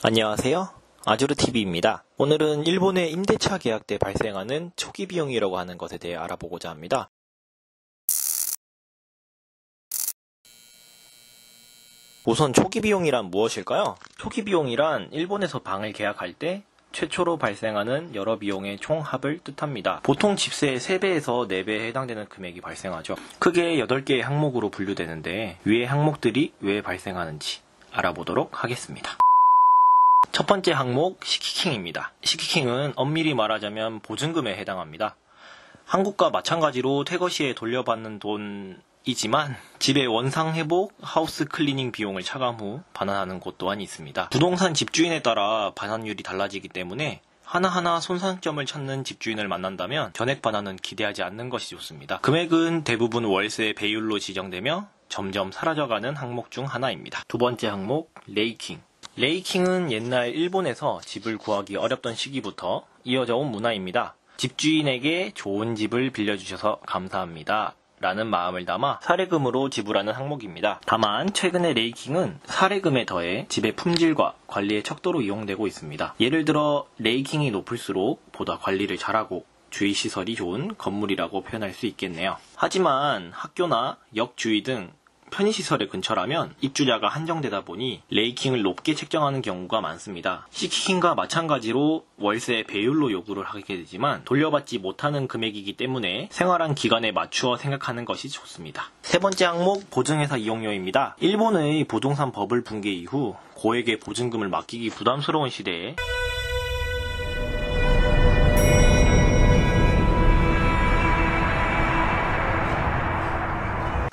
안녕하세요. 아주르TV입니다. 오늘은 일본의 임대차 계약 때 발생하는 초기 비용이라고 하는 것에 대해 알아보고자 합니다. 우선 초기 비용이란 무엇일까요? 초기 비용이란 일본에서 방을 계약할 때 최초로 발생하는 여러 비용의 총합을 뜻합니다. 보통 집세의 3배에서 4배에 해당되는 금액이 발생하죠. 크게 8개의 항목으로 분류되는데 위의 항목들이 왜 발생하는지 알아보도록 하겠습니다. 첫 번째 항목, 시키킹입니다. 시키킹은 엄밀히 말하자면 보증금에 해당합니다. 한국과 마찬가지로 퇴거 시에 돌려받는 돈이지만 집의 원상 회복, 하우스 클리닝 비용을 차감 후 반환하는 곳 또한 있습니다. 부동산 집주인에 따라 반환율이 달라지기 때문에 하나하나 손상점을 찾는 집주인을 만난다면 전액 반환은 기대하지 않는 것이 좋습니다. 금액은 대부분 월세 배율로 지정되며 점점 사라져가는 항목 중 하나입니다. 두 번째 항목, 레이킹. 레이킹은 옛날 일본에서 집을 구하기 어렵던 시기부터 이어져 온 문화입니다. 집주인에게 좋은 집을 빌려주셔서 감사합니다 라는 마음을 담아 사례금으로 지불하는 항목입니다. 다만 최근에 레이킹은 사례금에 더해 집의 품질과 관리의 척도로 이용되고 있습니다. 예를 들어 레이킹이 높을수록 보다 관리를 잘하고 주의시설이 좋은 건물이라고 표현할 수 있겠네요. 하지만 학교나 역 주위 등 편의시설의 근처라면 입주자가 한정되다 보니 레이킹을 높게 책정하는 경우가 많습니다. 시키킹과 마찬가지로 월세 배율로 요구를 하게 되지만 돌려받지 못하는 금액이기 때문에 생활한 기간에 맞추어 생각하는 것이 좋습니다. 세 번째 항목, 보증회사 이용료입니다. 일본의 부동산 버블 붕괴 이후 고액의 보증금을 맡기기 부담스러운 시대에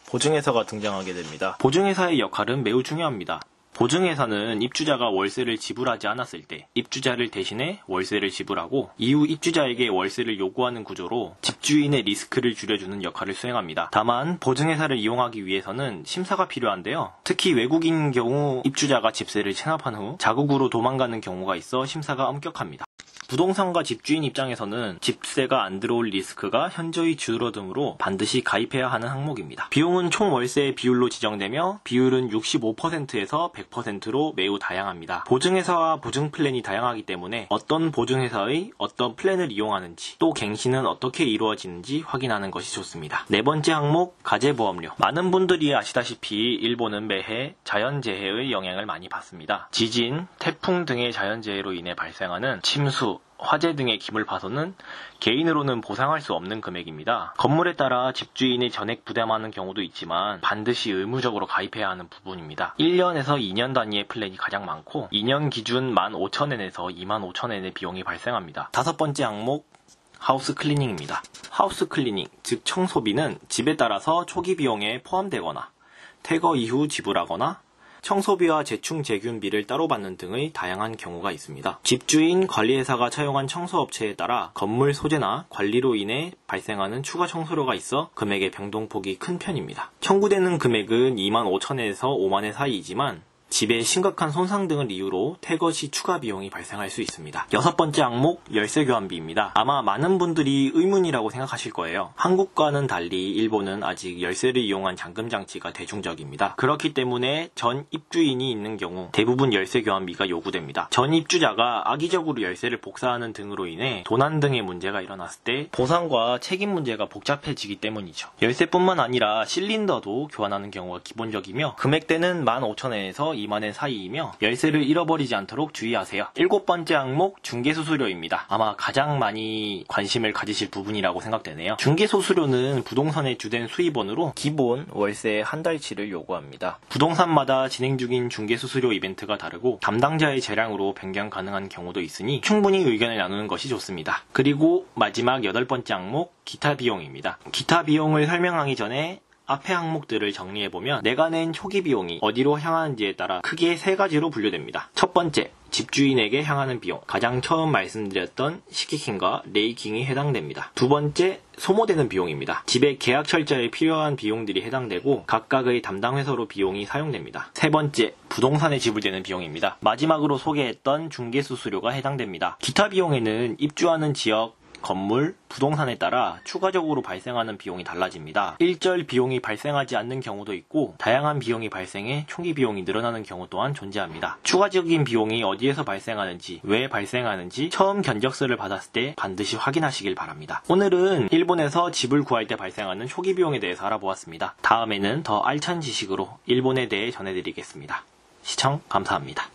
보증회사가 등장하게 됩니다. 보증회사의 역할은 매우 중요합니다. 보증회사는 입주자가 월세를 지불하지 않았을 때 입주자를 대신해 월세를 지불하고 이후 입주자에게 월세를 요구하는 구조로 집주인의 리스크를 줄여주는 역할을 수행합니다. 다만 보증회사를 이용하기 위해서는 심사가 필요한데요. 특히 외국인 경우 입주자가 집세를 체납한 후 자국으로 도망가는 경우가 있어 심사가 엄격합니다. 부동산과 집주인 입장에서는 집세가 안 들어올 리스크가 현저히 줄어들므로 반드시 가입해야 하는 항목입니다. 비용은 총 월세의 비율로 지정되며 비율은 65%에서 100%로 매우 다양합니다. 보증회사와 보증 플랜이 다양하기 때문에 어떤 보증회사의 어떤 플랜을 이용하는지 또 갱신은 어떻게 이루어지는지 확인하는 것이 좋습니다. 네 번째 항목, 가재보험료. 많은 분들이 아시다시피 일본은 매해 자연재해의 영향을 많이 받습니다. 지진, 태풍 등의 자연재해로 인해 발생하는 침수, 화재 등의 기물파손은 개인으로는 보상할 수 없는 금액입니다. 건물에 따라 집주인이 전액 부담하는 경우도 있지만 반드시 의무적으로 가입해야 하는 부분입니다. 1년에서 2년 단위의 플랜이 가장 많고 2년 기준 15,000엔에서 25,000엔의 비용이 발생합니다. 다섯 번째 항목, 하우스 클리닝입니다. 하우스 클리닝, 즉 청소비는 집에 따라서 초기 비용에 포함되거나 퇴거 이후 지불하거나 청소비와 재충 재균비를 따로 받는 등의 다양한 경우가 있습니다. 집주인, 관리회사가 차용한 청소업체에 따라 건물 소재나 관리로 인해 발생하는 추가 청소료가 있어 금액의 변동폭이 큰 편입니다. 청구되는 금액은 25,000엔에서 50,000엔 사이이지만 집에 심각한 손상 등을 이유로 퇴거 시 추가 비용이 발생할 수 있습니다. 여섯 번째 항목, 열쇠 교환비입니다. 아마 많은 분들이 의문이라고 생각하실 거예요. 한국과는 달리 일본은 아직 열쇠를 이용한 잠금 장치가 대중적입니다. 그렇기 때문에 전 입주인이 있는 경우 대부분 열쇠 교환비가 요구됩니다. 전 입주자가 악의적으로 열쇠를 복사하는 등으로 인해 도난 등의 문제가 일어났을 때 보상과 책임 문제가 복잡해지기 때문이죠. 열쇠뿐만 아니라 실린더도 교환하는 경우가 기본적이며 금액대는 15,000엔에서 20,000엔 사이이며 열쇠를 잃어버리지 않도록 주의하세요. 일곱 번째 항목, 중개수수료입니다. 아마 가장 많이 관심을 가지실 부분이라고 생각되네요. 중개수수료는 부동산의 주된 수입원으로 기본 월세 한 달치를 요구합니다. 부동산마다 진행 중인 중개수수료 이벤트가 다르고 담당자의 재량으로 변경 가능한 경우도 있으니 충분히 의견을 나누는 것이 좋습니다. 그리고 마지막 여덟 번째 항목, 기타 비용입니다. 기타 비용을 설명하기 전에 앞의 항목들을 정리해보면 내가 낸 초기 비용이 어디로 향하는지에 따라 크게 3가지로 분류됩니다. 첫 번째, 집주인에게 향하는 비용. 가장 처음 말씀드렸던 시키킹과 레이킹이 해당됩니다. 두 번째, 소모되는 비용입니다. 집의 계약 철저에 필요한 비용들이 해당되고 각각의 담당 회사로 비용이 사용됩니다. 세 번째, 부동산에 지불되는 비용입니다. 마지막으로 소개했던 중개수수료가 해당됩니다. 기타 비용에는 입주하는 지역, 건물, 부동산에 따라 추가적으로 발생하는 비용이 달라집니다. 일절 비용이 발생하지 않는 경우도 있고 다양한 비용이 발생해 총기 비용이 늘어나는 경우 또한 존재합니다. 추가적인 비용이 어디에서 발생하는지, 왜 발생하는지 처음 견적서를 받았을 때 반드시 확인하시길 바랍니다. 오늘은 일본에서 집을 구할 때 발생하는 초기 비용에 대해서 알아보았습니다. 다음에는 더 알찬 지식으로 일본에 대해 전해드리겠습니다. 시청 감사합니다.